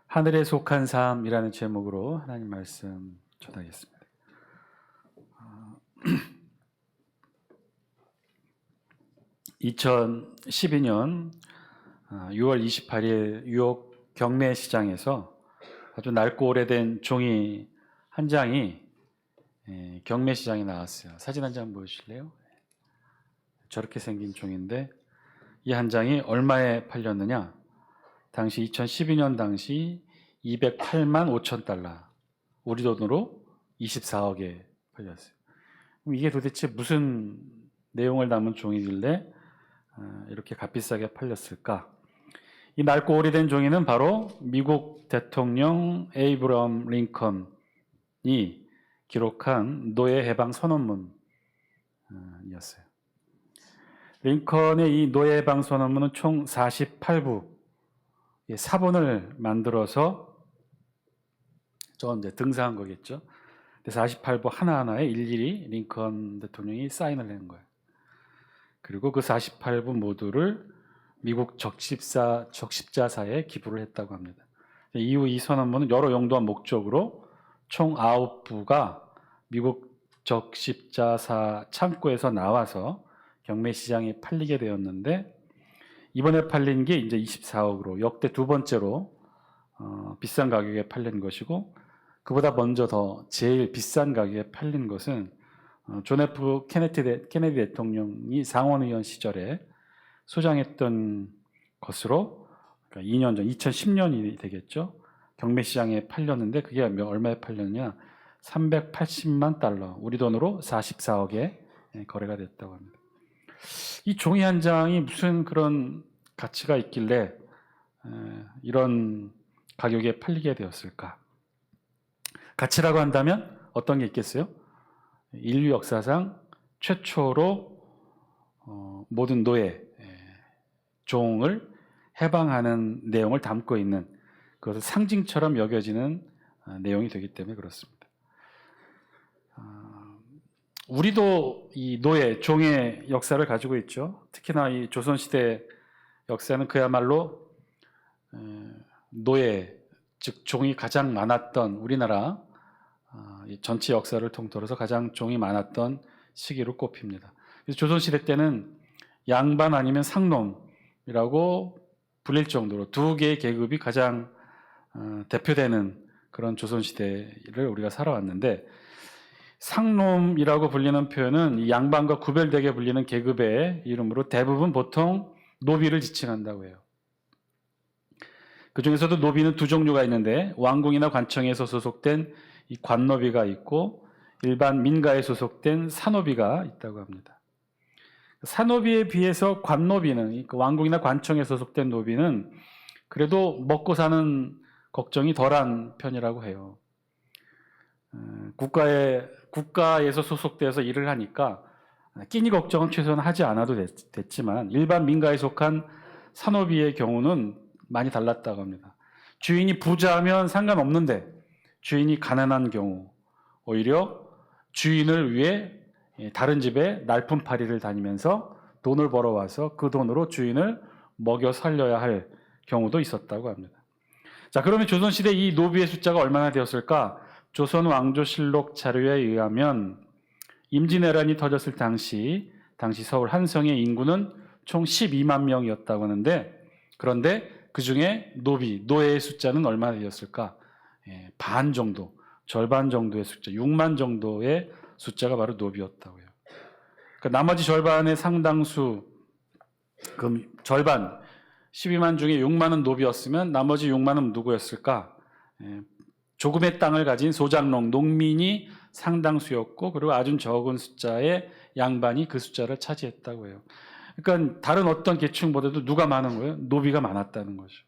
하늘에 속한 삶이라는 제목으로 하나님 말씀 전하겠습니다. 2012년 6월 28일 뉴욕 경매 시장에서 아주 낡고 오래된 종이 한 장이 경매 시장에 나왔어요. 사진 한 장 보여주실래요? 저렇게 생긴 종인데 이 한 장이 얼마에 팔렸느냐? 당시 2012년 당시 208만 5천 달러, 우리 돈으로 24억에 팔렸어요. 그럼 이게 도대체 무슨 내용을 담은 종이길래 이렇게 값비싸게 팔렸을까? 이 낡고 오래된 종이는 바로 미국 대통령 에이브러함 링컨이 기록한 노예 해방 선언문이었어요. 링컨의 이 노예 해방 선언문은 총 48부 사본을 만들어서 저 이제 등사한 거겠죠. 48부 하나하나에 일일이 링컨 대통령이 사인을 한 거예요. 그리고 그 48부 모두를 미국 적십자사에 기부를 했다고 합니다. 이후 이 선언문은 여러 용도와 목적으로 총 9부가 미국 적십자사 창고에서 나와서 경매 시장에 팔리게 되었는데, 이번에 팔린 게 이제 24억으로 역대 두 번째로 비싼 가격에 팔린 것이고, 그보다 먼저 더 제일 비싼 가격에 팔린 것은 존 F 케네디 대통령이 상원의원 시절에 소장했던 것으로, 그러니까 2년 전 2010년이 되겠죠. 경매 시장에 팔렸는데 그게 얼마에 팔렸냐? 380만 달러, 우리 돈으로 44억에 거래가 됐다고 합니다. 이 종이 한 장이 무슨 그런 가치가 있길래 이런 가격에 팔리게 되었을까? 가치라고 한다면 어떤 게 있겠어요? 인류 역사상 최초로 모든 노예, 종을 해방하는 내용을 담고 있는, 그것을 상징처럼 여겨지는 내용이 되기 때문에 그렇습니다. 우리도 이 노예, 종의 역사를 가지고 있죠. 특히나 이 조선시대 역사는 그야말로 노예, 즉 종이 가장 많았던, 우리나라 전체 역사를 통틀어서 가장 종이 많았던 시기로 꼽힙니다. 그래서 조선시대 때는 양반 아니면 상놈이라고 불릴 정도로 두 개의 계급이 가장 대표되는 그런 조선시대를 우리가 살아왔는데, 상놈이라고 불리는 표현은 이 양반과 구별되게 불리는 계급의 이름으로 대부분 보통 노비를 지칭한다고 해요. 그 중에서도 노비는 두 종류가 있는데, 왕궁이나 관청에서 소속된 이 관노비가 있고 일반 민가에 소속된 사노비가 있다고 합니다. 사노비에 비해서 관노비는, 왕궁이나 관청에 소속된 노비는 그래도 먹고 사는 걱정이 덜한 편이라고 해요. 국가에서 소속돼서 일을 하니까 끼니 걱정은 최소한 하지 않아도 됐지만, 일반 민가에 속한 사노비의 경우는 많이 달랐다고 합니다. 주인이 부자면 상관없는데 주인이 가난한 경우, 오히려 주인을 위해 다른 집에 날품팔이를 다니면서 돈을 벌어와서 그 돈으로 주인을 먹여 살려야 할 경우도 있었다고 합니다. 자, 그러면 조선시대 이 노비의 숫자가 얼마나 되었을까? 조선왕조실록 자료에 의하면 임진왜란이 터졌을 당시 서울 한성의 인구는 총 12만 명이었다고 하는데, 그런데 그 중에 노예의 숫자는 얼마나 되었을까? 반 정도, 절반 정도의 숫자, 6만 정도의 숫자가 바로 노비였다고 해요. 그러니까 나머지 절반의 상당수, 그럼 절반, 12만 중에 6만은 노비였으면 나머지 6만은 누구였을까? 조금의 땅을 가진 소장농, 농민이 상당수였고, 그리고 아주 적은 숫자의 양반이 그 숫자를 차지했다고 해요. 그러니까 다른 어떤 계층보다도 누가 많은 거예요? 노비가 많았다는 거죠.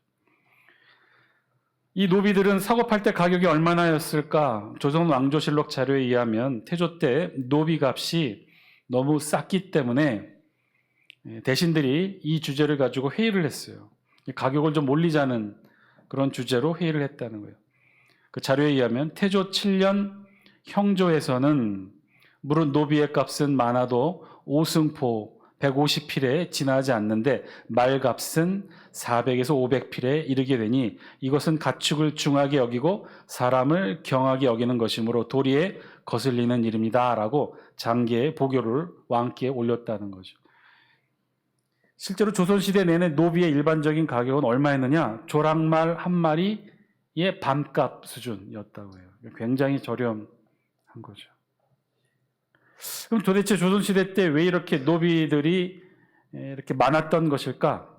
이 노비들은 사고 팔 때 가격이 얼마나였을까? 조선 왕조실록 자료에 의하면 태조 때 노비 값이 너무 쌌기 때문에 대신들이 이 주제를 가지고 회의를 했어요. 가격을 좀 올리자는 그런 주제로 회의를 했다는 거예요. 그 자료에 의하면 태조 7년 형조에서는 물론 노비의 값은 많아도 오승포 150필에 지나지 않는데 말값은 400에서 500필에 이르게 되니 이것은 가축을 중하게 여기고 사람을 경하게 여기는 것이므로 도리에 거슬리는 일입니다. 라고 장계의 보교를 왕께 올렸다는 거죠. 실제로 조선시대 내내 노비의 일반적인 가격은 얼마였느냐? 조랑말 한 마리의 반값 수준이었다고 해요. 굉장히 저렴한 거죠. 그럼 도대체 조선시대 때 왜 이렇게 노비들이 이렇게 많았던 것일까?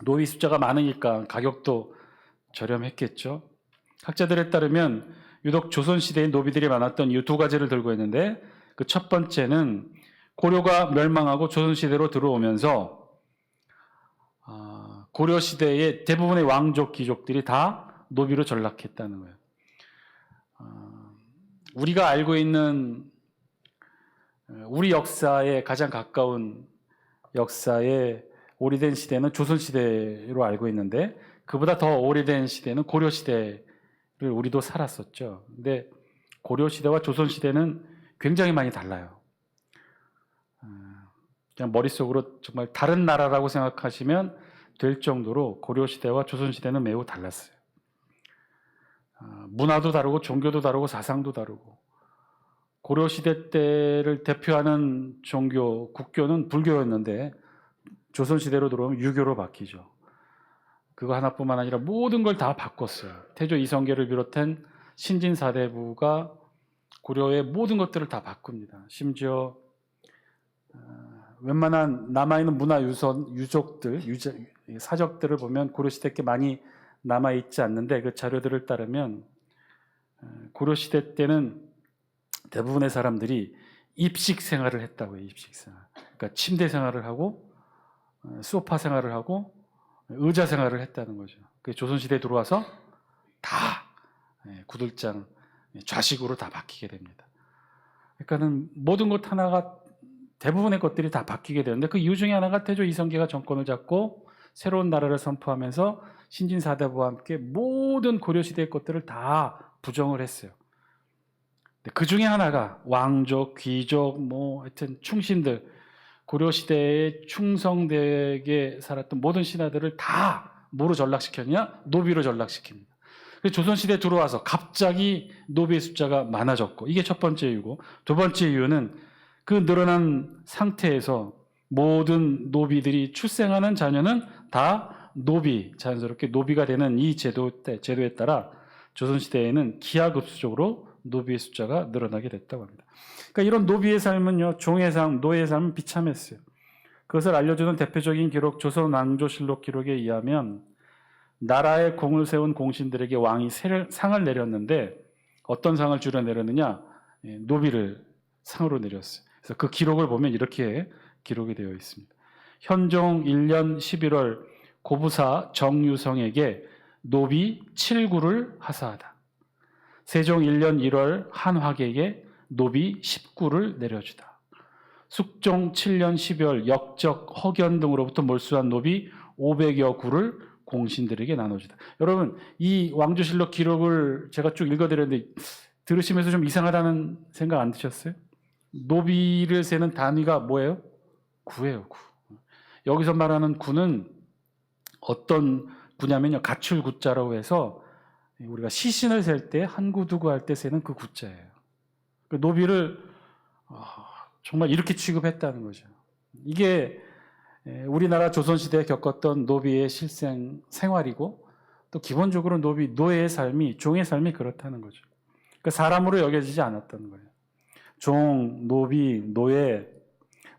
노비 숫자가 많으니까 가격도 저렴했겠죠. 학자들에 따르면 유독 조선시대에 노비들이 많았던 이유 두 가지를 들고 있는데, 그 첫 번째는 고려가 멸망하고 조선시대로 들어오면서 고려시대의 대부분의 왕족, 귀족들이 다 노비로 전락했다는 거예요. 우리가 알고 있는 우리 역사에 가장 가까운 역사의 오래된 시대는 조선시대로 알고 있는데, 그보다 더 오래된 시대는 고려시대를 우리도 살았었죠. 근데 고려시대와 조선시대는 굉장히 많이 달라요. 그냥 머릿속으로 정말 다른 나라라고 생각하시면 될 정도로 고려시대와 조선시대는 매우 달랐어요. 문화도 다르고 종교도 다르고 사상도 다르고, 고려시대 때를 대표하는 종교, 국교는 불교였는데 조선시대로 들어오면 유교로 바뀌죠. 그거 하나뿐만 아니라 모든 걸 다 바꿨어요. 태조 이성계를 비롯한 신진사대부가 고려의 모든 것들을 다 바꿉니다. 심지어 웬만한 남아있는 문화 유적들, 사적들을 보면 고려시대 게 많이 남아있지 않는데, 그 자료들을 따르면 고려시대 때는 대부분의 사람들이 입식 생활을 했다고 해요. 입식 생활. 그러니까 침대 생활을 하고 소파 생활을 하고 의자 생활을 했다는 거죠. 조선시대에 들어와서 다 구들장 좌식으로 다 바뀌게 됩니다. 그러니까는 모든 것 하나가, 대부분의 것들이 다 바뀌게 되는데, 그 이유 중에 하나가 태조 이성계가 정권을 잡고 새로운 나라를 선포하면서 신진사대부와 함께 모든 고려시대의 것들을 다 부정을 했어요. 그 중에 하나가 왕족, 귀족, 하여튼 충신들, 고려시대에 충성되게 살았던 모든 신하들을 다 뭐로 전락시켰냐? 노비로 전락시킵니다. 그래서 조선시대에 들어와서 갑자기 노비의 숫자가 많아졌고, 이게 첫 번째 이유고, 두 번째 이유는 그 늘어난 상태에서 모든 노비들이 출생하는 자녀는 다 자연스럽게 노비가 되는 이 제도에 따라 조선시대에는 기하급수적으로 노비의 숫자가 늘어나게 됐다고 합니다. 그러니까 이런 노비의 삶은요, 종의 삶, 노예의 삶은 비참했어요. 그것을 알려주는 대표적인 기록, 조선 왕조실록 기록에 의하면 나라에 공을 세운 공신들에게 왕이 상을 내렸는데, 어떤 상을 주로 내렸느냐? 노비를 상으로 내렸어요. 그래서 그 기록을 보면 이렇게 기록이 되어 있습니다. 현종 1년 11월 고부사 정유성에게 노비 7구를 하사하다. 세종 1년 1월 한화계에게 노비 10구를 내려주다. 숙종 7년 12월 역적, 허견 등으로부터 몰수한 노비 500여 구를 공신들에게 나눠주다. 여러분, 이 왕조실록 기록을 제가 쭉 읽어드렸는데 들으시면서 좀 이상하다는 생각 안 드셨어요? 노비를 세는 단위가 뭐예요? 구예요, 구. 여기서 말하는 구는 어떤 구냐면요, 가출구자라고 해서 우리가 시신을 셀 때 한 구, 두 구 할 때 세는 그 구자예요. 노비를 정말 이렇게 취급했다는 거죠. 이게 우리나라 조선시대에 겪었던 노비의 생활이고, 또 기본적으로 노예의 삶이, 종의 삶이 그렇다는 거죠. 그러니까 사람으로 여겨지지 않았던 거예요. 종, 노비, 노예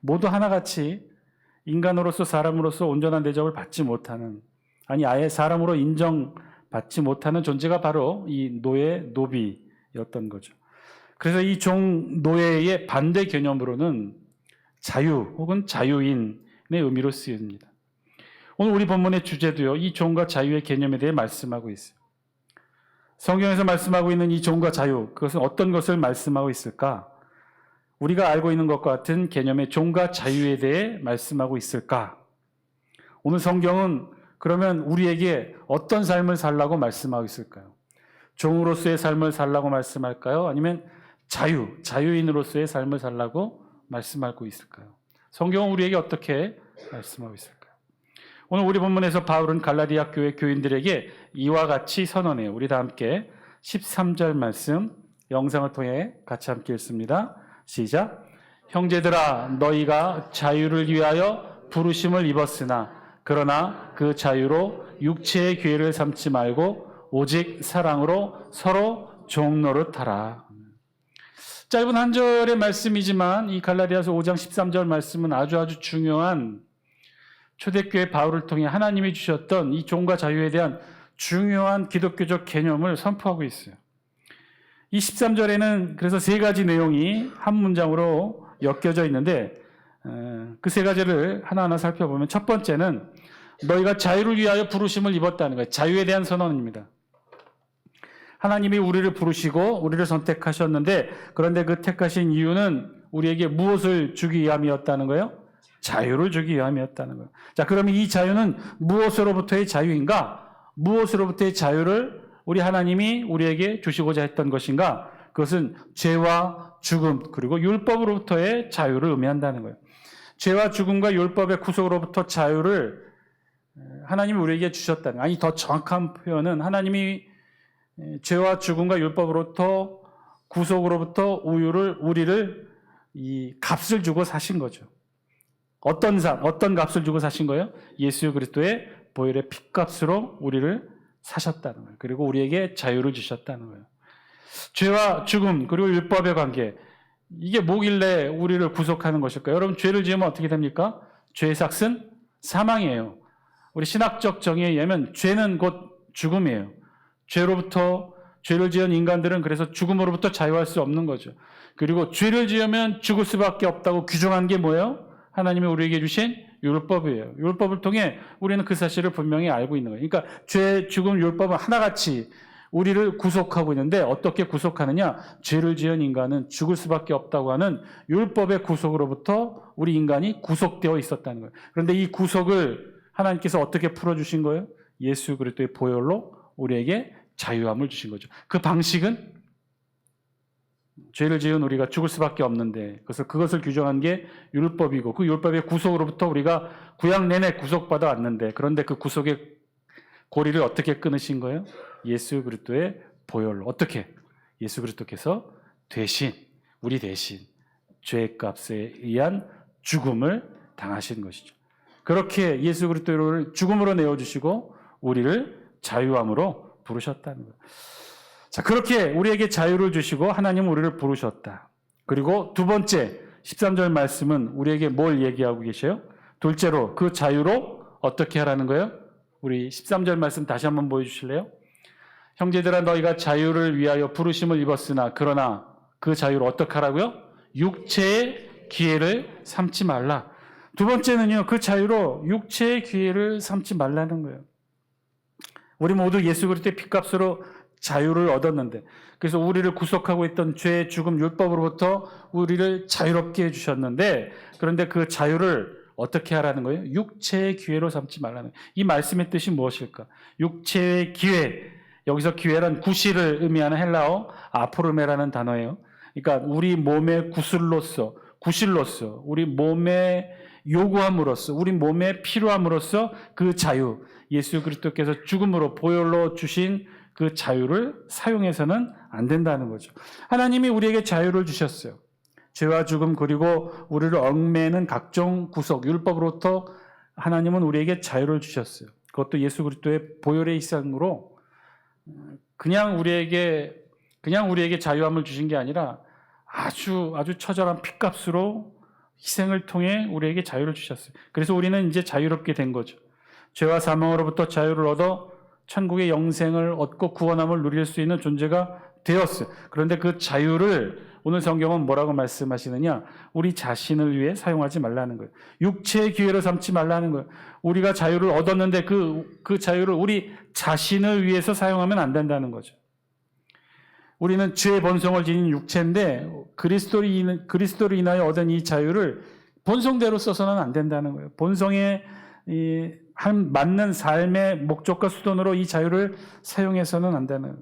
모두 하나같이 인간으로서, 사람으로서 온전한 대접을 받지 못하는, 아니 아예 사람으로 인정받지 못하는 존재가 바로 이 노비였던 거죠. 그래서 이 종, 노예의 반대 개념으로는 자유 혹은 자유인의 의미로 쓰입니다. 오늘 우리 본문의 주제도요, 이 종과 자유의 개념에 대해 말씀하고 있어요. 성경에서 말씀하고 있는 이 종과 자유, 그것은 어떤 것을 말씀하고 있을까? 우리가 알고 있는 것과 같은 개념의 종과 자유에 대해 말씀하고 있을까? 오늘 성경은 그러면 우리에게 어떤 삶을 살라고 말씀하고 있을까요? 종으로서의 삶을 살라고 말씀할까요? 아니면 자유인으로서의 삶을 살라고 말씀하고 있을까요? 성경은 우리에게 어떻게 말씀하고 있을까요? 오늘 우리 본문에서 바울은 갈라디아 교회 교인들에게 이와 같이 선언해요. 우리 다 함께 13절 말씀 영상을 통해 같이 함께 읽습니다. 시작. 형제들아, 너희가 자유를 위하여 부르심을 입었으나 그러나 그 자유로 육체의 기회를 삼지 말고 오직 사랑으로 서로 종 노릇하라. 짧은 한 절의 말씀이지만 이 갈라디아서 5장 13절 말씀은 아주 중요한 초대교회 바울을 통해 하나님이 주셨던 이 종과 자유에 대한 중요한 기독교적 개념을 선포하고 있어요. 이 13절에는 그래서 세 가지 내용이 한 문장으로 엮여져 있는데 그 세 가지를 하나하나 살펴보면 첫 번째는 너희가 자유를 위하여 부르심을 입었다는 거예요. 자유에 대한 선언입니다. 하나님이 우리를 부르시고 우리를 선택하셨는데 그런데 그 택하신 이유는 우리에게 무엇을 주기 위함이었다는 거예요? 자유를 주기 위함이었다는 거예요. 자, 그러면 이 자유는 무엇으로부터의 자유인가? 무엇으로부터의 자유를 우리 하나님이 우리에게 주시고자 했던 것인가? 그것은 죄와 죽음 그리고 율법으로부터의 자유를 의미한다는 거예요. 죄와 죽음과 율법의 구속으로부터 자유를 하나님이 우리에게 주셨다는 거예요. 아니 더 정확한 표현은 하나님이 죄와 죽음과 율법으로부터 구속으로부터 우리를 이 값을 주고 사신 거죠. 어떤 값을 주고 사신 거예요? 예수 그리스도의 보혈의 피값으로 우리를 사셨다는 거예요. 그리고 우리에게 자유를 주셨다는 거예요. 죄와 죽음 그리고 율법의 관계 이게 뭐길래 우리를 구속하는 것일까요? 여러분 죄를 지으면 어떻게 됩니까? 죄의 삭은 사망이에요. 우리 신학적 정의에 의하면 죄는 곧 죽음이에요. 죄를 지은 인간들은 그래서 죽음으로부터 자유할 수 없는 거죠. 그리고 죄를 지으면 죽을 수밖에 없다고 규정한 게 뭐예요? 하나님이 우리에게 주신 율법이에요. 율법을 통해 우리는 그 사실을 분명히 알고 있는 거예요. 그러니까 죄, 죽음, 율법은 하나같이 우리를 구속하고 있는데 어떻게 구속하느냐? 죄를 지은 인간은 죽을 수밖에 없다고 하는 율법의 구속으로부터 우리 인간이 구속되어 있었다는 거예요. 그런데 이 구속을 하나님께서 어떻게 풀어주신 거예요? 예수 그리스도의 보혈로 우리에게 자유함을 주신 거죠. 그 방식은 죄를 지은 우리가 죽을 수밖에 없는데 그것을 규정한 게 율법이고 그 율법의 구속으로부터 우리가 구약 내내 구속받아 왔는데 그런데 그 구속의 고리를 어떻게 끊으신 거예요? 예수 그리스도의 보혈로. 어떻게? 예수 그리스도께서 우리 대신 죄값에 의한 죽음을 당하신 것이죠. 그렇게 예수 그리스도를 죽음으로 내어주시고 우리를 자유함으로 부르셨다는 거예요. 자, 그렇게 우리에게 자유를 주시고 하나님은 우리를 부르셨다. 그리고 두 번째 13절 말씀은 우리에게 뭘 얘기하고 계세요? 둘째로 그 자유로 어떻게 하라는 거예요? 우리 13절 말씀 다시 한번 보여주실래요? 형제들아 너희가 자유를 위하여 부르심을 입었으나 그러나 그 자유를 어떻게 하라고요? 육체의 기회를 삼지 말라. 두 번째는요, 그 자유로 육체의 기회를 삼지 말라는 거예요. 우리 모두 예수 그리스도의 피값으로 자유를 얻었는데 그래서 우리를 구속하고 있던 죄, 죽음, 율법으로부터 우리를 자유롭게 해주셨는데 그런데 그 자유를 어떻게 하라는 거예요? 육체의 기회로 삼지 말라는 거예요. 이 말씀의 뜻이 무엇일까? 육체의 기회, 여기서 기회란 구실을 의미하는 헬라어 아포르메라는 단어예요. 그러니까 우리 몸의 구실로서 우리 몸의 요구함으로써 우리 몸에 필요함으로써 그 자유, 예수 그리스도께서 죽음으로 보혈로 주신 그 자유를 사용해서는 안 된다는 거죠. 하나님이 우리에게 자유를 주셨어요. 죄와 죽음 그리고 우리를 얽매는 각종 구속, 율법으로부터 하나님은 우리에게 자유를 주셨어요. 그것도 예수 그리스도의 보혈의 희생으로 그냥 우리에게 자유함을 주신 게 아니라 아주 처절한 피값으로 희생을 통해 우리에게 자유를 주셨어요. 그래서 우리는 이제 자유롭게 된 거죠. 죄와 사망으로부터 자유를 얻어 천국의 영생을 얻고 구원함을 누릴 수 있는 존재가 되었어요. 그런데 그 자유를 오늘 성경은 뭐라고 말씀하시느냐? 우리 자신을 위해 사용하지 말라는 거예요. 육체의 기회로 삼지 말라는 거예요. 우리가 자유를 얻었는데 그 자유를 우리 자신을 위해서 사용하면 안 된다는 거죠. 우리는 죄의 본성을 지닌 육체인데 그리스도로 인하여 얻은 이 자유를 본성대로 써서는 안 된다는 거예요. 본성에 맞는 삶의 목적과 수단으로 이 자유를 사용해서는 안 되는 거예요.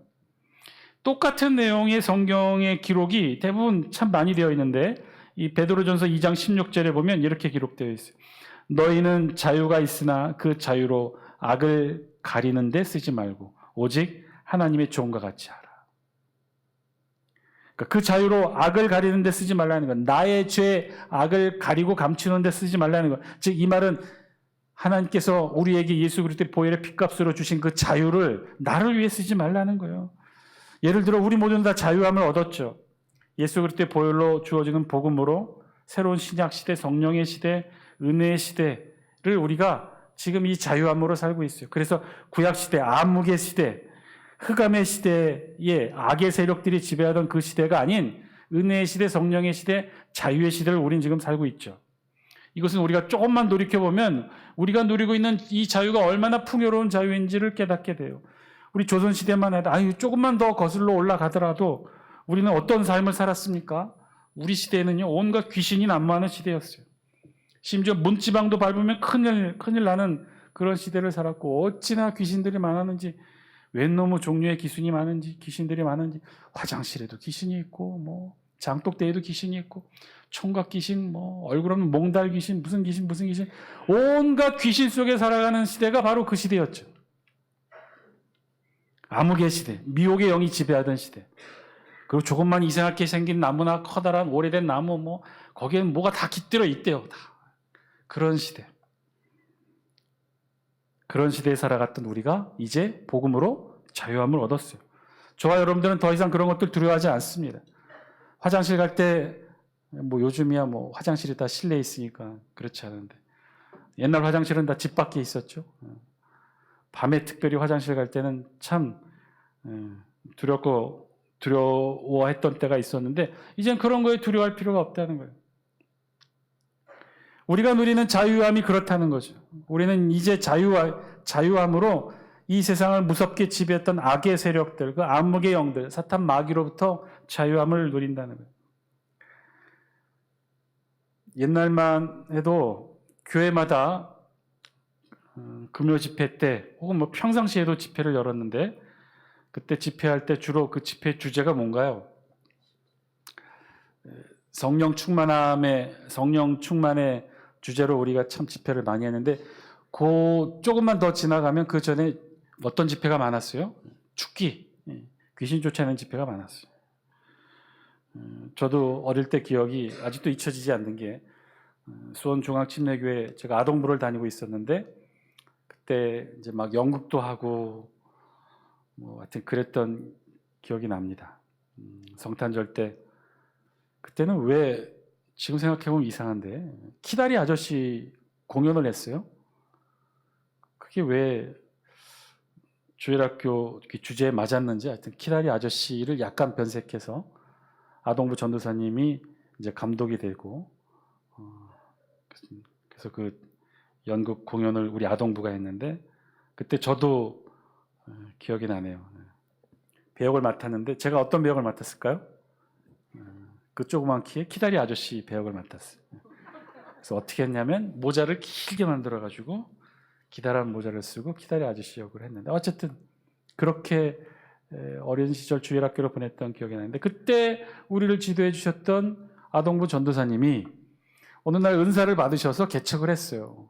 똑같은 내용의 성경의 기록이 대부분 참 많이 되어 있는데 이 베드로전서 2장 16절에 보면 이렇게 기록되어 있어요. 너희는 자유가 있으나 그 자유로 악을 가리는 데 쓰지 말고 오직 하나님의 종과 같이 하라. 그러니까 그 자유로 악을 가리는 데 쓰지 말라는 건 나의 죄 악을 가리고 감추는 데 쓰지 말라는 것. 즉 이 말은 하나님께서 우리에게 예수 그리스도의 보혈의 피값으로 주신 그 자유를 나를 위해 쓰지 말라는 거예요. 예를 들어 우리 모두는 다 자유함을 얻었죠. 예수 그리스도의 보혈로 주어지는 복음으로 새로운 신약 시대, 성령의 시대, 은혜의 시대를 우리가 지금 이 자유함으로 살고 있어요. 그래서 구약 시대, 암흑의 시대, 흑암의 시대에 악의 세력들이 지배하던 그 시대가 아닌 은혜의 시대, 성령의 시대, 자유의 시대를 우리는 지금 살고 있죠. 이것은 우리가 조금만 돌이켜보면 우리가 누리고 있는 이 자유가 얼마나 풍요로운 자유인지를 깨닫게 돼요. 우리 조선시대만 해도 조금만 더 거슬러 올라가더라도 우리는 어떤 삶을 살았습니까? 우리 시대에는요 온갖 귀신이 난무하는 시대였어요. 심지어 문지방도 밟으면 큰일 나는 그런 시대를 살았고 어찌나 귀신들이 많았는지 웬 놈의 종류의 귀신들이 많은지 화장실에도 귀신이 있고 뭐 장독대에도 귀신이 있고 총각 귀신 뭐 얼굴 없는 몽달 귀신 무슨 귀신 온갖 귀신 속에 살아가는 시대가 바로 그 시대였죠. 암흑의 시대, 미혹의 영이 지배하던 시대. 그리고 조금만 이상하게 생긴 나무나 커다란 오래된 나무 뭐 거기에는 뭐가 다 깃들어 있대요. 다. 그런 시대. 그런 시대에 살아갔던 우리가 이제 복음으로 자유함을 얻었어요. 저와 여러분들은 더 이상 그런 것들 두려워하지 않습니다. 화장실 갈 때 뭐 요즘이야 뭐 화장실이 다 실내에 있으니까 그렇지 않은데 옛날 화장실은 다 집 밖에 있었죠. 밤에 특별히 화장실 갈 때는 참 두려워했던 때가 있었는데 이젠 그런 거에 두려워할 필요가 없다는 거예요. 우리가 누리는 자유함이 그렇다는 거죠. 우리는 이제 자유함으로 이 세상을 무섭게 지배했던 악의 세력들, 그 암흑의 영들, 사탄 마귀로부터 자유함을 누린다는 거예요. 옛날만 해도 교회마다 금요 집회 때 혹은 뭐 평상시에도 집회를 열었는데 그때 집회할 때 주로 그 집회 주제가 뭔가요? 성령 충만의 주제로 우리가 참 집회를 많이 했는데 그 조금만 더 지나가면 그 전에 어떤 집회가 많았어요? 죽기, 귀신 쫓아내는 집회가 많았어요. 저도 어릴 때 기억이 아직도 잊혀지지 않는 게 수원중앙침례교회 제가 아동부를 다니고 있었는데 그때 이제 막 연극도 하고 뭐 하여튼 그랬던 기억이 납니다. 성탄절 때 그때는 왜 지금 생각해보면 이상한데 키다리 아저씨 공연을 했어요. 그게 왜 주일학교 주제에 맞았는지 하여튼 키다리 아저씨를 약간 변색해서 아동부 전도사님이 이제 감독이 되고 그래서 그 연극 공연을 우리 아동부가 했는데 그때 저도 기억이 나네요. 배역을 맡았는데 제가 어떤 배역을 맡았을까요? 그 조그만 키에 키다리 아저씨 배역을 맡았어요. 그래서 어떻게 했냐면 모자를 길게 만들어가지고 기다란 모자를 쓰고 키다리 아저씨 역을 했는데 어쨌든 그렇게 어린 시절 주일학교를 보냈던 기억이 나는데 그때 우리를 지도해 주셨던 아동부 전도사님이 어느 날 은사를 받으셔서 개척을 했어요.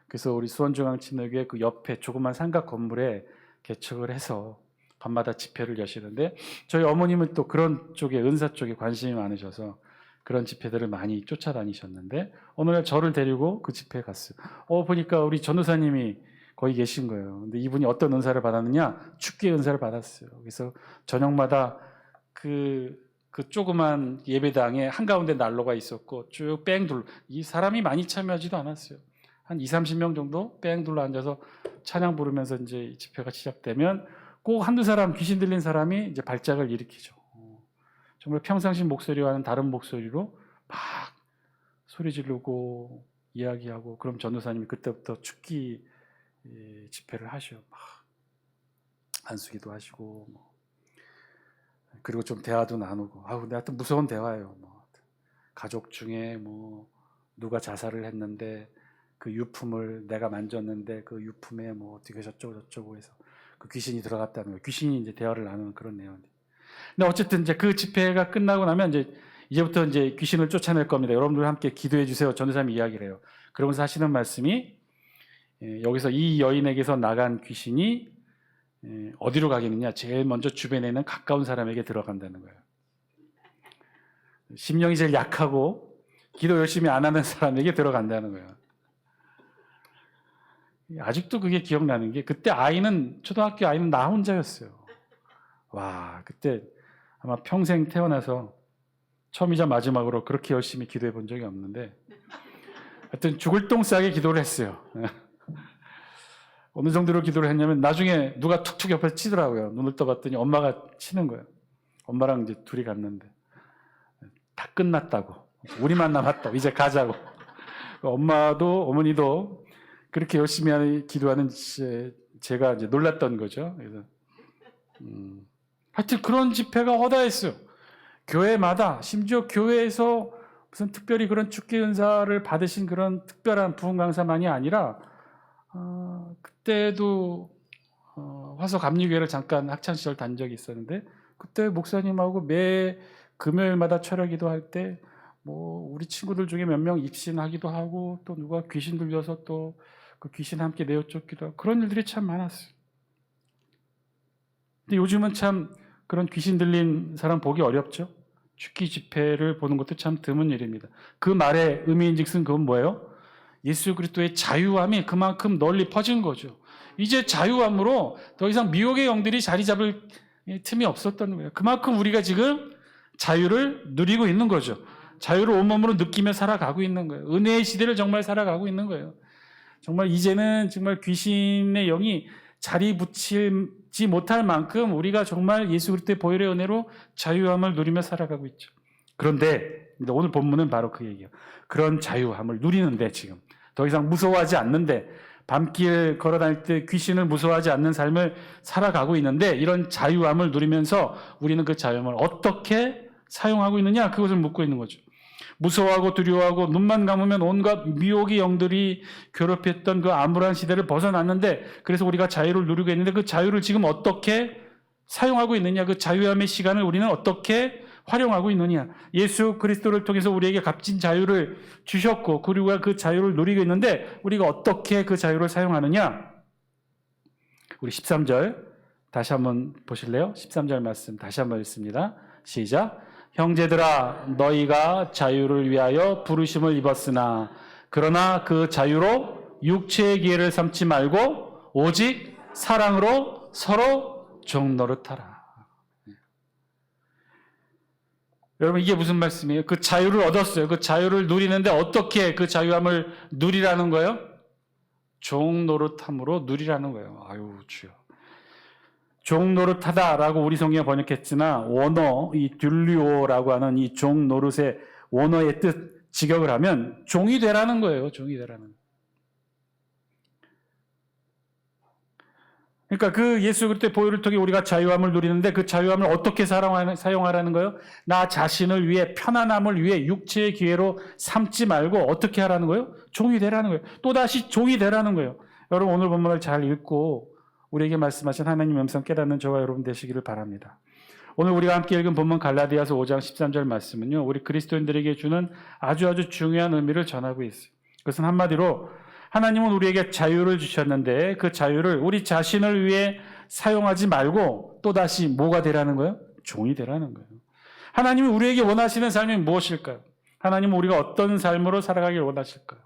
그래서 우리 수원중앙침례교회 그 옆에 조그만 삼각 건물에 개척을 해서 밤마다 집회를 여시는데 저희 어머님은 또 그런 쪽에 은사 쪽에 관심이 많으셔서 그런 집회들을 많이 쫓아다니셨는데 어느 날 저를 데리고 그 집회에 갔어요. 보니까 우리 전도사님이 거기 계신 거예요. 근데 이분이 어떤 은사를 받았느냐? 축기의 은사를 받았어요. 그래서 저녁마다 그 조그만 예배당에 한가운데 난로가 있었고 쭉 뺑 둘러 이 사람이 많이 참여하지도 않았어요. 한 20-30명 정도 뺑 둘러 앉아서 찬양 부르면서 이제 이 집회가 시작되면 꼭 한두 사람 귀신 들린 사람이 이제 발작을 일으키죠. 정말 평상시 목소리와는 다른 목소리로 막 소리 지르고 이야기하고 그럼 전도사님이 그때부터 축기 집회를 하셔. 막 안수기도 하시고 뭐. 그리고 좀 대화도 나누고. 근데 하여튼 무서운 대화예요. 뭐. 가족 중에 뭐 누가 자살을 했는데 그 유품을 내가 만졌는데 그 유품에 뭐 어떻게 저쩌고 해서 그 귀신이 들어갔다는 거예요. 귀신이 이제 대화를 나누는 그런 내용인데. 근데 어쨌든 이제 그 집회가 끝나고 나면 이제 이제부터 이제 귀신을 쫓아낼 겁니다. 여러분들 함께 기도해 주세요. 전도사님이 이야기를 해요. 그러면서 하시는 말씀이 여기서 이 여인에게서 나간 귀신이 어디로 가겠느냐? 제일 먼저 주변에 있는 가까운 사람에게 들어간다는 거예요. 심령이 제일 약하고 기도 열심히 안 하는 사람에게 들어간다는 거예요. 아직도 그게 기억나는 게 그때 초등학교 아이는 나 혼자였어요. 와, 그때 아마 평생 태어나서 처음이자 마지막으로 그렇게 열심히 기도해 본 적이 없는데 하여튼 죽을 똥 싸게 기도를 했어요. 어느 정도로 기도를 했냐면 나중에 누가 툭툭 옆에서 치더라고요. 눈을 떠봤더니 엄마가 치는 거예요. 엄마랑 이제 둘이 갔는데 다 끝났다고. 우리만 남았다고. 이제 가자고. 엄마도 어머니도 그렇게 열심히 기도하는 제가 이제 놀랐던 거죠. 그래서 하여튼 그런 집회가 허다했어요. 교회마다 심지어 교회에서 무슨 특별히 그런 축기 은사를 받으신 그런 특별한 부흥 강사만이 아니라 그때도 화서 감리교회를 잠깐 학창 시절 다닌 적이 있었는데 그때 목사님하고 매 금요일마다 철야기도 할 때 뭐 우리 친구들 중에 몇 명 입신하기도 하고 또 누가 귀신 들려서 또 그 귀신 함께 내어 쫓기도 하고 그런 일들이 참 많았어요. 근데 요즘은 참 그런 귀신 들린 사람 보기 어렵죠. 축기 집회를 보는 것도 참 드문 일입니다. 그 말의 의미인즉슨 그건 뭐예요? 예수 그리스도의 자유함이 그만큼 널리 퍼진 거죠. 이제 자유함으로 더 이상 미혹의 영들이 자리 잡을 틈이 없었던 거예요. 그만큼 우리가 지금 자유를 누리고 있는 거죠. 자유를 온몸으로 느끼며 살아가고 있는 거예요. 은혜의 시대를 정말 살아가고 있는 거예요. 정말 이제는 정말 귀신의 영이 자리 붙이지 못할 만큼 우리가 정말 예수 그리스도의 보혈의 은혜로 자유함을 누리며 살아가고 있죠. 그런데 오늘 본문은 바로 그 얘기예요. 그런 자유함을 누리는데 지금 더 이상 무서워하지 않는데 밤길 걸어다닐 때 귀신을 무서워하지 않는 삶을 살아가고 있는데 이런 자유함을 누리면서 우리는 그 자유함을 어떻게 사용하고 있느냐? 그것을 묻고 있는 거죠. 무서워하고 두려워하고 눈만 감으면 온갖 미혹의 영들이 괴롭혔던 그 암울한 시대를 벗어났는데 그래서 우리가 자유를 누리고 있는데 그 자유를 지금 어떻게 사용하고 있느냐? 그 자유함의 시간을 우리는 어떻게 활용하고 있느냐? 예수 그리스도를 통해서 우리에게 값진 자유를 주셨고 그리고 그 자유를 누리고 있는데 우리가 어떻게 그 자유를 사용하느냐? 우리 13절 다시 한번 보실래요? 13절 말씀 다시 한번 읽습니다. 시작. 형제들아 너희가 자유를 위하여 부르심을 입었으나 그러나 그 자유로 육체의 기회를 삼지 말고 오직 사랑으로 서로 종노릇하라. 여러분 이게 무슨 말씀이에요? 그 자유를 얻었어요. 그 자유를 누리는데 어떻게 그 자유함을 누리라는 거예요? 종노릇함으로 누리라는 거예요. 아유 주여. 종노릇하다라고 우리 성경에 번역했으나 원어 이 듈리오라고 하는 이 종노릇의 원어의 뜻 직역을 하면 종이 되라는 거예요. 종이 되라는. 그러니까 그 예수 그리스도의 보혈을 통해 우리가 자유함을 누리는데 그 자유함을 어떻게 사용하라는 거예요? 나 자신을 위해 편안함을 위해 육체의 기회로 삼지 말고 어떻게 하라는 거예요? 종이 되라는 거예요. 또다시 종이 되라는 거예요. 여러분 오늘 본문을 잘 읽고 우리에게 말씀하신 하나님의 음성 깨닫는 저와 여러분 되시기를 바랍니다. 오늘 우리가 함께 읽은 본문 갈라디아서 5장 13절 말씀은요. 우리 그리스도인들에게 주는 아주 중요한 의미를 전하고 있어요. 그것은 한마디로 하나님은 우리에게 자유를 주셨는데 그 자유를 우리 자신을 위해 사용하지 말고 또다시 뭐가 되라는 거예요? 종이 되라는 거예요. 하나님이 우리에게 원하시는 삶이 무엇일까요? 하나님은 우리가 어떤 삶으로 살아가길 원하실까요?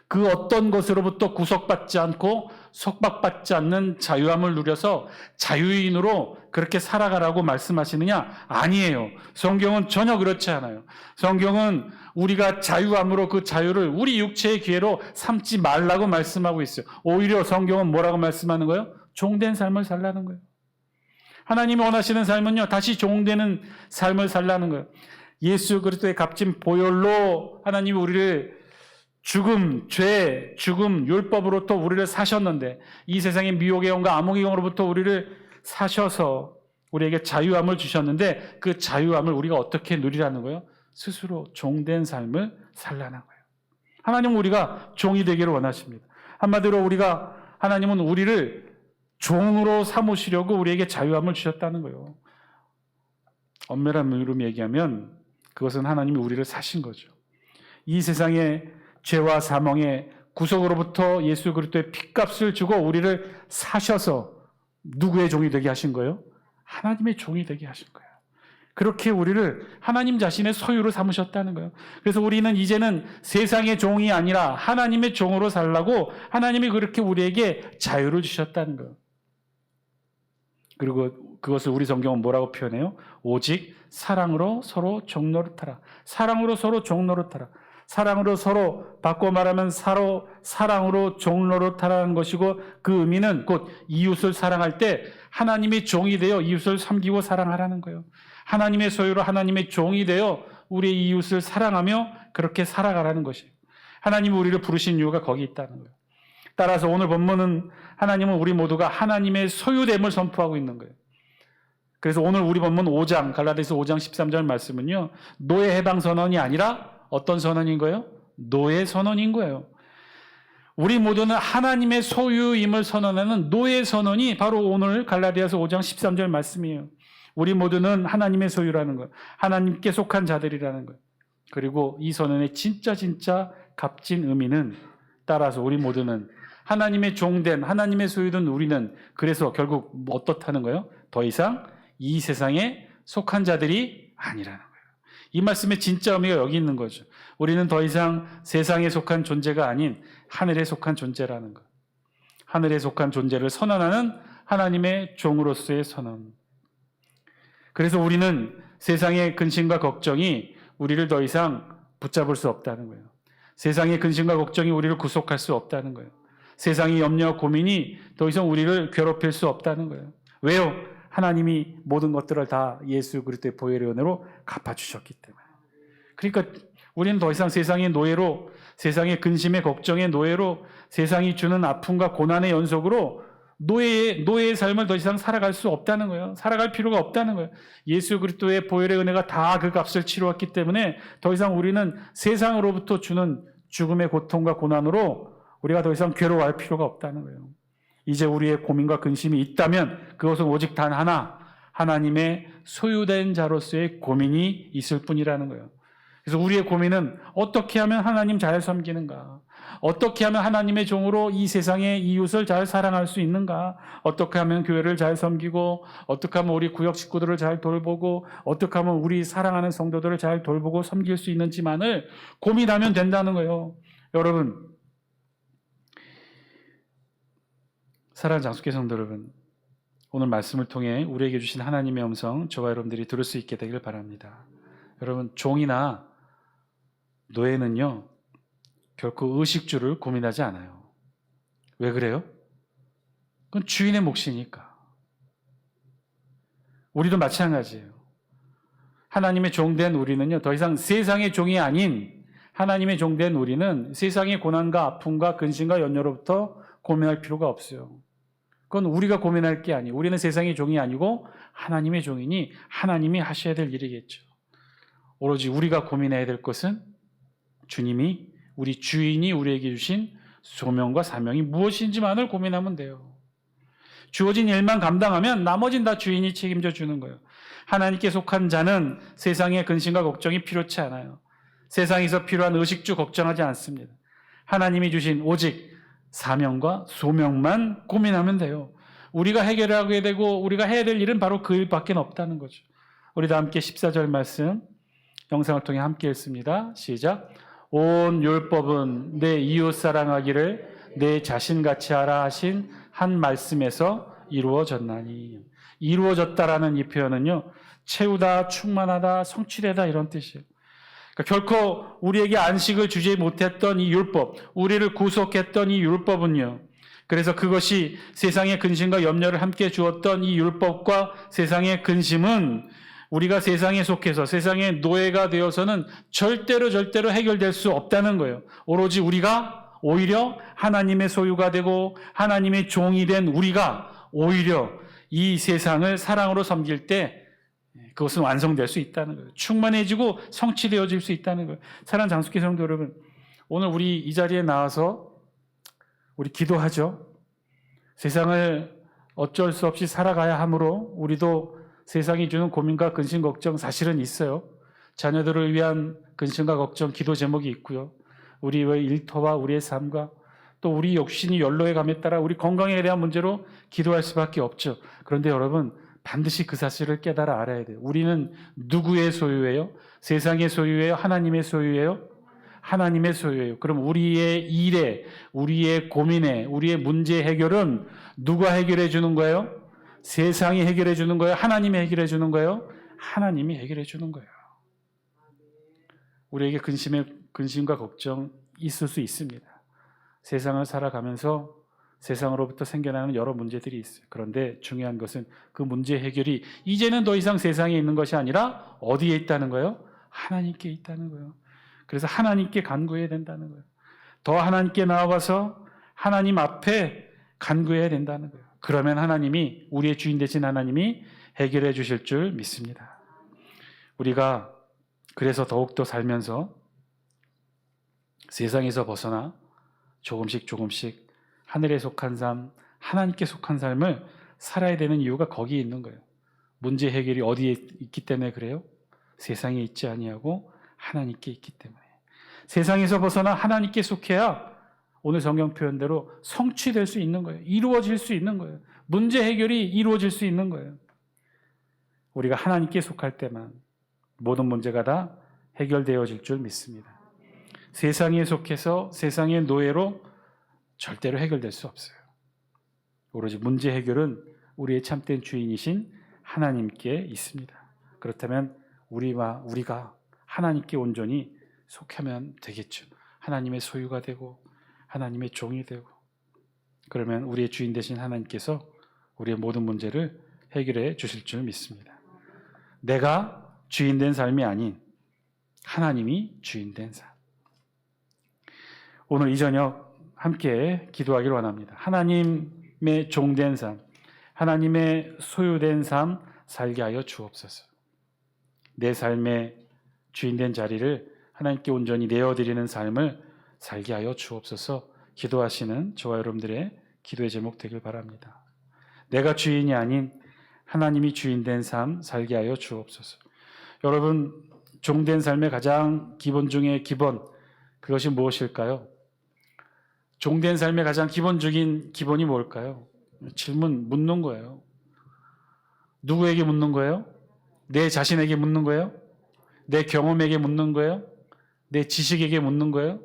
그 어떤 것으로부터 구속받지 않고 속박받지 않는 자유함을 누려서 자유인으로 그렇게 살아가라고 말씀하시느냐? 아니에요. 성경은 전혀 그렇지 않아요. 성경은 우리가 자유함으로 그 자유를 우리 육체의 기회로 삼지 말라고 말씀하고 있어요. 오히려 성경은 뭐라고 말씀하는 거예요? 종된 삶을 살라는 거예요. 하나님이 원하시는 삶은요, 다시 종되는 삶을 살라는 거예요. 예수 그리스도의 값진 보혈로 하나님이 우리를 죽음, 죄, 죽음, 율법으로부터 우리를 사셨는데 이 세상의 미혹의 영과 암흑의 영으로부터 우리를 사셔서 우리에게 자유함을 주셨는데 그 자유함을 우리가 어떻게 누리라는 거예요? 스스로 종된 삶을 살라는 거예요. 하나님은 우리가 종이 되기를 원하십니다. 한마디로 하나님은 우리를 종으로 삼으시려고 우리에게 자유함을 주셨다는 거예요. 엄밀한 의미로 얘기하면 그것은 하나님이 우리를 사신 거죠. 이 세상의 죄와 사망의 구속으로부터 예수 그리스도의 핏값을 주고 우리를 사셔서 누구의 종이 되게 하신 거예요? 하나님의 종이 되게 하신 거예요. 그렇게 우리를 하나님 자신의 소유로 삼으셨다는 거예요. 그래서 우리는 이제는 세상의 종이 아니라 하나님의 종으로 살라고 하나님이 그렇게 우리에게 자유를 주셨다는 거예요. 그리고 그것을 우리 성경은 뭐라고 표현해요? 오직 사랑으로 서로 종노릇하라. 사랑으로 서로 종노릇하라. 사랑으로 서로 바꿔 말하면 사랑으로 종노릇하라는 것이고, 그 의미는 곧 이웃을 사랑할 때 하나님의 종이 되어 이웃을 섬기고 사랑하라는 거예요. 하나님의 소유로 하나님의 종이 되어 우리의 이웃을 사랑하며 그렇게 살아가라는 것이에요. 하나님이 우리를 부르신 이유가 거기 있다는 거예요. 따라서 오늘 본문은 하나님은 우리 모두가 하나님의 소유됨을 선포하고 있는 거예요. 그래서 오늘 우리 본문 5장, 갈라디아서 5장 13절 말씀은요, 노예 해방 선언이 아니라 어떤 선언인 거예요? 노예 선언인 거예요. 우리 모두는 하나님의 소유임을 선언하는 노예 선언이 바로 오늘 갈라디아서 5장 13절 말씀이에요. 우리 모두는 하나님의 소유라는 것, 하나님께 속한 자들이라는 것. 그리고 이 선언의 진짜 값진 의미는, 따라서 우리 모두는 하나님의 종된, 하나님의 소유된 우리는 그래서 결국 어떻다는 거예요? 더 이상 이 세상에 속한 자들이 아니라는 거예요. 이 말씀의 진짜 의미가 여기 있는 거죠. 우리는 더 이상 세상에 속한 존재가 아닌 하늘에 속한 존재라는 것. 하늘에 속한 존재를 선언하는 하나님의 종으로서의 선언. 그래서 우리는 세상의 근심과 걱정이 우리를 더 이상 붙잡을 수 없다는 거예요. 세상의 근심과 걱정이 우리를 구속할 수 없다는 거예요. 세상의 염려와 고민이 더 이상 우리를 괴롭힐 수 없다는 거예요. 왜요? 하나님이 모든 것들을 다 예수 그리스도의 보혈의 은혜로 갚아주셨기 때문에. 그러니까 우리는 더 이상 세상의 노예로, 세상의 근심의 걱정의 노예로, 세상이 주는 아픔과 고난의 연속으로 노예의 삶을 더 이상 살아갈 수 없다는 거예요. 살아갈 필요가 없다는 거예요. 예수 그리스도의 보혈의 은혜가 다 그 값을 치루었기 때문에 더 이상 우리는 세상으로부터 주는 죽음의 고통과 고난으로 우리가 더 이상 괴로워할 필요가 없다는 거예요. 이제 우리의 고민과 근심이 있다면 그것은 오직 단 하나, 하나님의 소유된 자로서의 고민이 있을 뿐이라는 거예요. 그래서 우리의 고민은 어떻게 하면 하나님 잘 섬기는가? 어떻게 하면 하나님의 종으로 이 세상의 이웃을 잘 사랑할 수 있는가? 어떻게 하면 교회를 잘 섬기고, 어떻게 하면 우리 구역 식구들을 잘 돌보고, 어떻게 하면 우리 사랑하는 성도들을 잘 돌보고 섬길 수 있는지만을 고민하면 된다는 거예요. 여러분, 사랑하는 장수교 성도 여러분, 오늘 말씀을 통해 우리에게 주신 하나님의 음성, 저와 여러분들이 들을 수 있게 되길 바랍니다. 여러분, 종이나 노예는요, 결코 의식주를 고민하지 않아요. 왜 그래요? 그건 주인의 몫이니까. 우리도 마찬가지예요. 하나님의 종된 우리는요, 더 이상 세상의 종이 아닌 하나님의 종된 우리는 세상의 고난과 아픔과 근심과 연료로부터 고민할 필요가 없어요. 그건 우리가 고민할 게 아니에요. 우리는 세상의 종이 아니고 하나님의 종이니 하나님이 하셔야 될 일이겠죠. 오로지 우리가 고민해야 될 것은 주님이, 우리 주인이 우리에게 주신 소명과 사명이 무엇인지만을 고민하면 돼요. 주어진 일만 감당하면 나머지는 다 주인이 책임져 주는 거예요. 하나님께 속한 자는 세상의 근심과 걱정이 필요치 않아요. 세상에서 필요한 의식주 걱정하지 않습니다. 하나님이 주신 오직 사명과 소명만 고민하면 돼요. 우리가 해결하게 되고 우리가 해야 될 일은 바로 그 일밖에 없다는 거죠. 우리 다 함께 14절 말씀 영상을 통해 함께 읽습니다. 시작. 온 율법은 내 이웃 사랑하기를 내 자신같이 하라 하신 한 말씀에서 이루어졌나니. 이루어졌다라는 이 표현은요, 채우다, 충만하다, 성취되다 이런 뜻이에요. 그러니까 결코 우리에게 안식을 주지 못했던 이 율법, 우리를 구속했던 이 율법은요, 그래서 그것이 세상의 근심과 염려를 함께 주었던 이 율법과 세상의 근심은 우리가 세상에 속해서 세상의 노예가 되어서는 절대로 해결될 수 없다는 거예요. 오로지 우리가 오히려 하나님의 소유가 되고 하나님의 종이 된 우리가 오히려 이 세상을 사랑으로 섬길 때 그것은 완성될 수 있다는 거예요. 충만해지고 성취되어질 수 있다는 거예요. 사랑하는 장수교 성도 여러분, 오늘 우리 이 자리에 나와서 우리 기도하죠. 세상을 어쩔 수 없이 살아가야 하므로 우리도 세상이 주는 고민과 근심 걱정 사실은 있어요. 자녀들을 위한 근심과 걱정, 기도 제목이 있고요. 우리의 일터와 우리의 삶과 또 우리 욕심이 연로해 감에 따라 우리 건강에 대한 문제로 기도할 수밖에 없죠. 그런데 여러분, 반드시 그 사실을 깨달아 알아야 돼요. 우리는 누구의 소유예요? 세상의 소유예요? 하나님의 소유예요? 하나님의 소유예요. 그럼 우리의 일에, 우리의 고민에, 우리의 문제 해결은 누가 해결해 주는 거예요? 세상이 해결해 주는 거예요? 하나님이 해결해 주는 거예요? 하나님이 해결해 주는 거예요. 우리에게 근심과 걱정 있을 수 있습니다. 세상을 살아가면서 세상으로부터 생겨나는 여러 문제들이 있어요. 그런데 중요한 것은 그 문제 해결이 이제는 더 이상 세상에 있는 것이 아니라 어디에 있다는 거예요? 하나님께 있다는 거예요. 그래서 하나님께 간구해야 된다는 거예요. 더 하나님께 나아가서 하나님 앞에 간구해야 된다는 거예요. 그러면 하나님이, 우리의 주인 되신 하나님이 해결해 주실 줄 믿습니다. 우리가 그래서 더욱더 살면서 세상에서 벗어나 조금씩 하늘에 속한 삶, 하나님께 속한 삶을 살아야 되는 이유가 거기에 있는 거예요. 문제 해결이 어디에 있기 때문에 그래요? 세상에 있지 아니하고 하나님께 있기 때문에. 세상에서 벗어나 하나님께 속해야 오늘 성경 표현대로 성취될 수 있는 거예요. 이루어질 수 있는 거예요. 문제 해결이 이루어질 수 있는 거예요. 우리가 하나님께 속할 때만 모든 문제가 다 해결되어질 줄 믿습니다. 세상에 속해서 세상의 노예로 절대로 해결될 수 없어요. 오로지 문제 해결은 우리의 참된 주인이신 하나님께 있습니다. 그렇다면 우리가 하나님께 온전히 속하면 되겠죠. 하나님의 소유가 되고 하나님의 종이 되고, 그러면 우리의 주인 되신 하나님께서 우리의 모든 문제를 해결해 주실 줄 믿습니다. 내가 주인 된 삶이 아닌 하나님이 주인 된 삶. 오늘 이 저녁 함께 기도하기를 원합니다. 하나님의 종된 삶, 하나님의 소유된 삶 살게 하여 주옵소서. 내 삶의 주인된 자리를 하나님께 온전히 내어드리는 삶을 살게 하여 주옵소서. 기도하시는 저와 여러분들의 기도의 제목 되길 바랍니다. 내가 주인이 아닌 하나님이 주인된 삶 살게 하여 주옵소서. 여러분, 종된 삶의 가장 기본 중에 기본, 그것이 무엇일까요? 종된 삶의 가장 기본적인 기본이 뭘까요? 질문 묻는 거예요. 누구에게 묻는 거예요? 내 자신에게 묻는 거예요? 내 경험에게 묻는 거예요? 내 지식에게 묻는 거예요?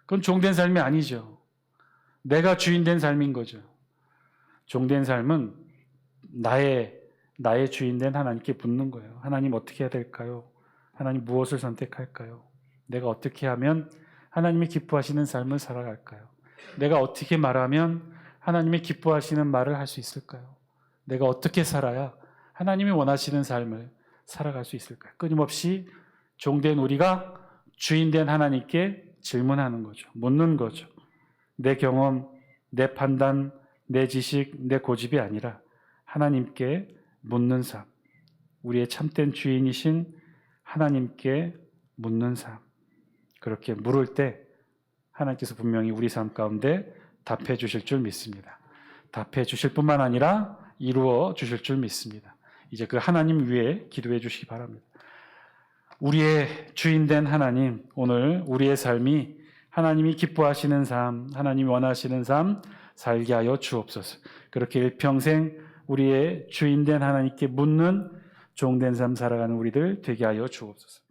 그건 종된 삶이 아니죠. 내가 주인된 삶인 거죠. 종된 삶은 나의 주인된 하나님께 묻는 거예요. 하나님 어떻게 해야 될까요? 하나님 무엇을 선택할까요? 내가 어떻게 하면 하나님이 기뻐하시는 삶을 살아갈까요? 내가 어떻게 말하면 하나님이 기뻐하시는 말을 할 수 있을까요? 내가 어떻게 살아야 하나님이 원하시는 삶을 살아갈 수 있을까요? 끊임없이 종된 우리가 주인된 하나님께 질문하는 거죠. 묻는 거죠. 내 경험, 내 판단, 내 지식, 내 고집이 아니라 하나님께 묻는 삶. 우리의 참된 주인이신 하나님께 묻는 삶. 그렇게 물을 때 하나님께서 분명히 우리 삶 가운데 답해 주실 줄 믿습니다. 답해 주실 뿐만 아니라 이루어 주실 줄 믿습니다. 이제 그 하나님 위에 기도해 주시기 바랍니다. 우리의 주인된 하나님, 오늘 우리의 삶이 하나님이 기뻐하시는 삶, 하나님이 원하시는 삶 살게 하여 주옵소서. 그렇게 일평생 우리의 주인된 하나님께 묻는 종된 삶 살아가는 우리들 되게 하여 주옵소서.